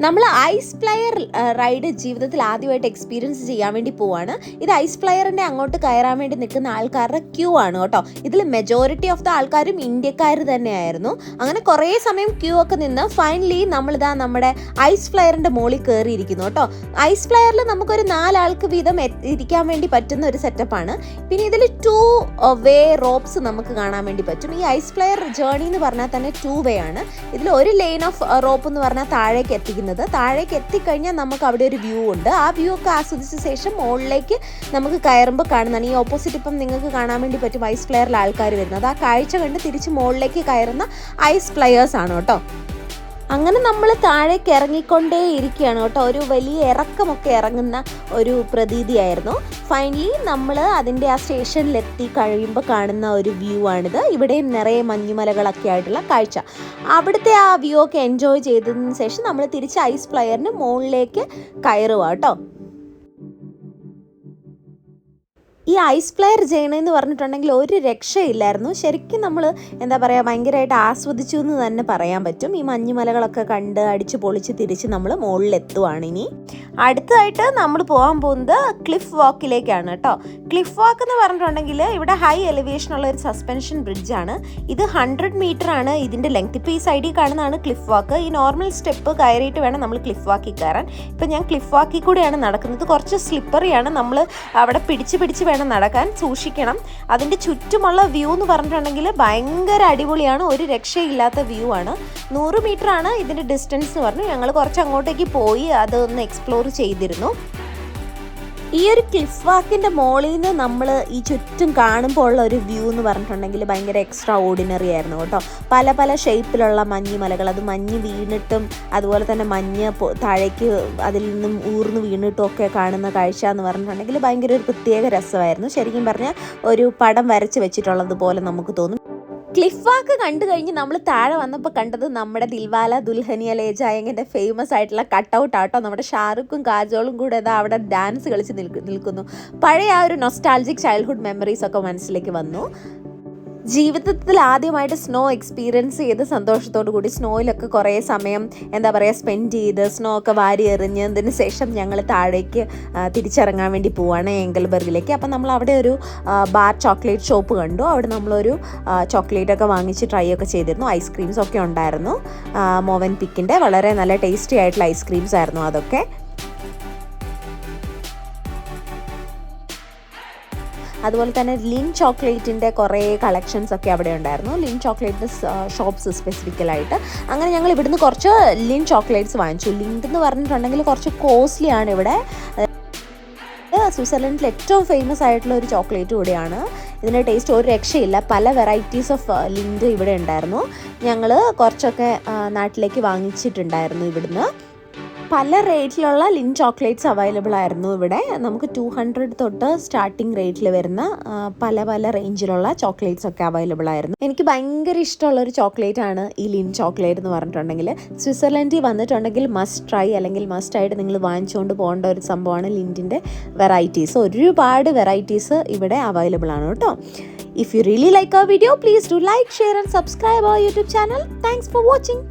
നമ്മൾ ice flyer ride ജീവിതത്തിൽ ആദ്യമായിട്ട് എക്സ്പീരിയൻസ് ചെയ്യാൻ വേണ്ടി പോവാണ്. ഇത് ഐസ് ഫ്ലയറിൻ്റെ അങ്ങോട്ട് കയറാൻ വേണ്ടി നിൽക്കുന്ന ആൾക്കാരുടെ ക്യൂ ആണ് കേട്ടോ. ഇതിൽ മെജോറിറ്റി ഓഫ് ദ ആൾക്കാരും ഇന്ത്യക്കാർ തന്നെയായിരുന്നു. അങ്ങനെ കുറേ സമയം ക്യൂ ഒക്കെ നിന്ന് ഫൈനലി നമ്മളിതാ നമ്മുടെ ഐസ് ഫ്ലയറിൻ്റെ മുകളിൽ കയറിയിരിക്കുന്നു കേട്ടോ. ഐസ് ഫ്ലയറിൽ നമുക്കൊരു 4 ആൾക്ക് വീതം ഇരിക്കാൻ വേണ്ടി പറ്റുന്ന ഒരു സെറ്റപ്പാണ്. പിന്നെ ഇതിൽ 2 വേ റോപ്സ് നമുക്ക് കാണാൻ വേണ്ടി പറ്റും. ഈ ഐസ് ഫ്ലയർ ജേർണി എന്ന് പറഞ്ഞാൽ തന്നെ 2 വേ ആണ്. ഇതിൽ ഒരു ലൈൻ ഓഫ് റോപ്പ് എന്ന് പറഞ്ഞാൽ താഴേക്ക് എത്തിക്കഴിഞ്ഞാൽ നമുക്ക് അവിടെ ഒരു വ്യൂ ഉണ്ട്. ആ വ്യൂ ഒക്കെ ആസ്വദിച്ച ശേഷം മുകളിലേക്ക് നമുക്ക് കയറുമ്പോൾ കാണുന്നതാണ് ഈ ഓപ്പോസിറ്റ്. ഇപ്പം നിങ്ങൾക്ക് കാണാൻ വേണ്ടി പറ്റും ഐസ് ഫ്ലയറിൽ ആൾക്കാർ വരുന്നത്. ആ കാഴ്ച കണ്ട് തിരിച്ച് മുകളിലേക്ക് കയറുന്ന ഐസ് ഫ്ലയേഴ്സ് ആണ് കേട്ടോ. അങ്ങനെ നമ്മൾ താഴേക്ക് ഇറങ്ങിക്കൊണ്ടേ ഇരിക്കുകയാണ് കേട്ടോ. ഒരു വലിയ ഇറക്കമൊക്കെ ഇറങ്ങുന്ന ഒരു പ്രതീതിയായിരുന്നു. ഫൈനലി നമ്മൾ അതിൻ്റെ ആ സ്റ്റേഷനിലെത്തി കഴിയുമ്പോൾ കാണുന്ന ഒരു വ്യൂ ആണിത്. ഇവിടെയും നിറയെ മഞ്ഞുമലകളൊക്കെ ആയിട്ടുള്ള കാഴ്ച. അവിടുത്തെ ആ വ്യൂ ഒക്കെ എൻജോയ് ചെയ്തതിന് ശേഷം നമ്മൾ തിരിച്ച് ഐസ് ഫ്ലയറിന് മുകളിലേക്ക് കയറുക കേട്ടോ. ഈ ഐസ് ഫ്ലയർ ചെയ്യണമെന്ന് പറഞ്ഞിട്ടുണ്ടെങ്കിൽ ഒരു രക്ഷയില്ലായിരുന്നു. ശരിക്കും നമ്മൾ എന്താ പറയുക, ഭയങ്കരമായിട്ട് ആസ്വദിച്ചു എന്ന് തന്നെ പറയാൻ പറ്റും. ഈ മഞ്ഞുമലകളൊക്കെ കണ്ട് അടിച്ച് പൊളിച്ച് തിരിച്ച് നമ്മൾ മുകളിലെത്തുവാണ്. ഇനി അടുത്തതായിട്ട് നമ്മൾ പോകാൻ പോകുന്നത് ക്ലിഫ് വാക്കിലേക്കാണ് കേട്ടോ. ക്ലിഫ് വാക്ക് എന്ന് പറഞ്ഞിട്ടുണ്ടെങ്കിൽ ഇവിടെ ഹൈ എലിവേഷനുള്ള ഒരു സസ്പെൻഷൻ ബ്രിഡ്ജാണ്. ഇത് 100 മീറ്റർ ആണ് ഇതിൻ്റെ ലെങ്ത്. ഇപ്പോൾ ഈ സൈഡിൽ കാണുന്നതാണ് ക്ലിഫ് വാക്ക്. ഈ നോർമൽ സ്റ്റെപ്പ് കയറിയിട്ട് വേണം നമ്മൾ ക്ലിഫ് വാക്കിൽ കയറാൻ. ഇപ്പം ഞാൻ ക്ലിഫ് വാക്കിൽ കൂടെയാണ് നടക്കുന്നത്. കുറച്ച് സ്ലിപ്പറിയാണ്. നമ്മൾ അവിടെ പിടിച്ച് വേണം നടക്കാൻ, സൂക്ഷിക്കണം. അതിൻ്റെ ചുറ്റുമുള്ള വ്യൂ എന്ന് പറഞ്ഞിട്ടുണ്ടെങ്കിൽ ഭയങ്കര അടിപൊളിയാണ്. ഒരു രക്ഷയില്ലാത്ത വ്യൂ ആണ്. 100 മീറ്റർ ആണ് ഇതിൻ്റെ ഡിസ്റ്റൻസ് എന്ന് പറഞ്ഞു. ഞങ്ങൾ കുറച്ച് അങ്ങോട്ടേക്ക് പോയി അതൊന്ന് എക്സ്പ്ലോർ ചെയ്തിരുന്നു. ഈ ഒരു ക്ലിഫ് വാക്കിൻ്റെ മുകളിൽ നിന്ന് നമ്മൾ ഈ ചുറ്റും കാണുമ്പോൾ ഉള്ള ഒരു വ്യൂ എന്ന് പറഞ്ഞിട്ടുണ്ടെങ്കിൽ ഭയങ്കര എക്സ്ട്രാ ഓർഡിനറി ആയിരുന്നു കേട്ടോ. പല ഷേപ്പിലുള്ള മഞ്ഞുമലകൾ, അത് മഞ്ഞ് വീണിട്ടും അതുപോലെ തന്നെ മഞ്ഞ് താഴേക്ക് അതിൽ നിന്നും ഊർന്ന് വീണിട്ടും ഒക്കെ കാണുന്ന കാഴ്ച എന്ന് പറഞ്ഞിട്ടുണ്ടെങ്കിൽ ഭയങ്കര ഒരു പ്രത്യേക രസമായിരുന്നു. ശരിക്കും പറഞ്ഞാൽ ഒരു പടം വരച്ച് വെച്ചിട്ടുള്ളതുപോലെ നമുക്ക് തോന്നും. ക്ലിഫ് വാക്ക് കണ്ടു കഴിഞ്ഞ് നമ്മൾ താഴെ വന്നപ്പോൾ കണ്ടത് നമ്മുടെ ദിൽവാല ദുൽഹനിയ ലേ ജായേംഗെൻ്റെ ഫേമസ് ആയിട്ടുള്ള കട്ടൗട്ട് ആട്ടോ. നമ്മുടെ ഷാറുഖും കാജോളും കൂടെ അവിടെ ഡാൻസ് കളിച്ച് നിൽക്കുന്നു. പഴയ ആ ഒരു നൊസ്റ്റാൾജിക് ചൈൽഡ്ഹുഡ് മെമ്മറീസ് ഒക്കെ മനസ്സിലേക്ക് വന്നു. ജീവിതത്തിൽ ആദ്യമായിട്ട് സ്നോ എക്സ്പീരിയൻസ് ചെയ്ത് സന്തോഷത്തോടു കൂടി സ്നോയിലൊക്കെ കുറേ സമയം എന്താ പറയുക സ്പെൻഡ് ചെയ്ത് സ്നോ ഒക്കെ വാരി എറിഞ്ഞതിന് ശേഷം ഞങ്ങൾ താഴേക്ക് തിരിച്ചിറങ്ങാൻ വേണ്ടി പോവാണ് എംഗൽബർഗിലേക്ക്. അപ്പം നമ്മൾ അവിടെ ഒരു ബാർ ചോക്ലേറ്റ് ഷോപ്പ് കണ്ടു. അവിടെ നമ്മളൊരു ചോക്ലേറ്റൊക്കെ വാങ്ങിച്ച് ട്രൈ ഒക്കെ ചെയ്തിരുന്നു. ഐസ്ക്രീംസൊക്കെ ഉണ്ടായിരുന്നു. മോവൻ പിക്കിൻ്റെ വളരെ നല്ല ടേസ്റ്റി ആയിട്ടുള്ള ഐസ്ക്രീംസ് ആയിരുന്നു അതൊക്കെ. അതുപോലെ തന്നെ ലിൻ ചോക്ലേറ്റിൻ്റെ കുറേ കളക്ഷൻസ് ഒക്കെ അവിടെ ഉണ്ടായിരുന്നു. ലിൻ ചോക്ലേറ്റിൻ്റെ ഷോപ്സ് സ്പെസിഫിക്കലായിട്ട്. അങ്ങനെ ഞങ്ങൾ ഇവിടുന്ന് കുറച്ച് ലിൻ ചോക്ലേറ്റ്സ് വാങ്ങിച്ചു. ലിൻഡ് എന്ന് പറഞ്ഞിട്ടുണ്ടെങ്കിൽ കുറച്ച് കോസ്റ്റ്ലി ആണ് ഇവിടെ. സ്വിറ്റ്സർലൻഡിൽ ഏറ്റവും ഫേമസ് ആയിട്ടുള്ള ഒരു ചോക്ലേറ്റ് കൂടിയാണ്. ഇതിൻ്റെ ടേസ്റ്റ് ഒരു രക്ഷയില്ല. പല വെറൈറ്റീസ് ഓഫ് ലിൻഡ് ഇവിടെ ഉണ്ടായിരുന്നു. ഞങ്ങൾ കുറച്ചൊക്കെ നാട്ടിലേക്ക് വാങ്ങിച്ചിട്ടുണ്ടായിരുന്നു ഇവിടുന്ന്. പല റേറ്റിലുള്ള ലിൻ ചോക്ലേറ്റ്സ് അവൈലബിൾ ആയിരുന്നു ഇവിടെ. നമുക്ക് 200 തൊട്ട് സ്റ്റാർട്ടിങ് റേറ്റിൽ വരുന്ന പല റേഞ്ചിലുള്ള ചോക്ലേറ്റ്സ് ഒക്കെ അവൈലബിൾ ആയിരുന്നു. എനിക്ക് ഭയങ്കര ഇഷ്ടമുള്ളൊരു ചോക്ലേറ്റ് ആണ് ഈ ലിൻ ചോക്ലേറ്റ് എന്ന് പറഞ്ഞിട്ടുണ്ടെങ്കിൽ. സ്വിറ്റ്സർലൻഡിൽ വന്നിട്ടുണ്ടെങ്കിൽ മസ്റ്റ് ട്രൈ അല്ലെങ്കിൽ മസ്റ്റ് ആയിട്ട് നിങ്ങൾ വാങ്ങിച്ചുകൊണ്ട് പോകേണ്ട ഒരു സംഭവമാണ് ലിൻഡിൻ്റെ വെറൈറ്റീസ്. ഒരുപാട് വെറൈറ്റീസ് ഇവിടെ അവൈലബിൾ ആണ് കേട്ടോ. If you really like our video, please do like, share and subscribe our YouTube channel. Thanks for watching.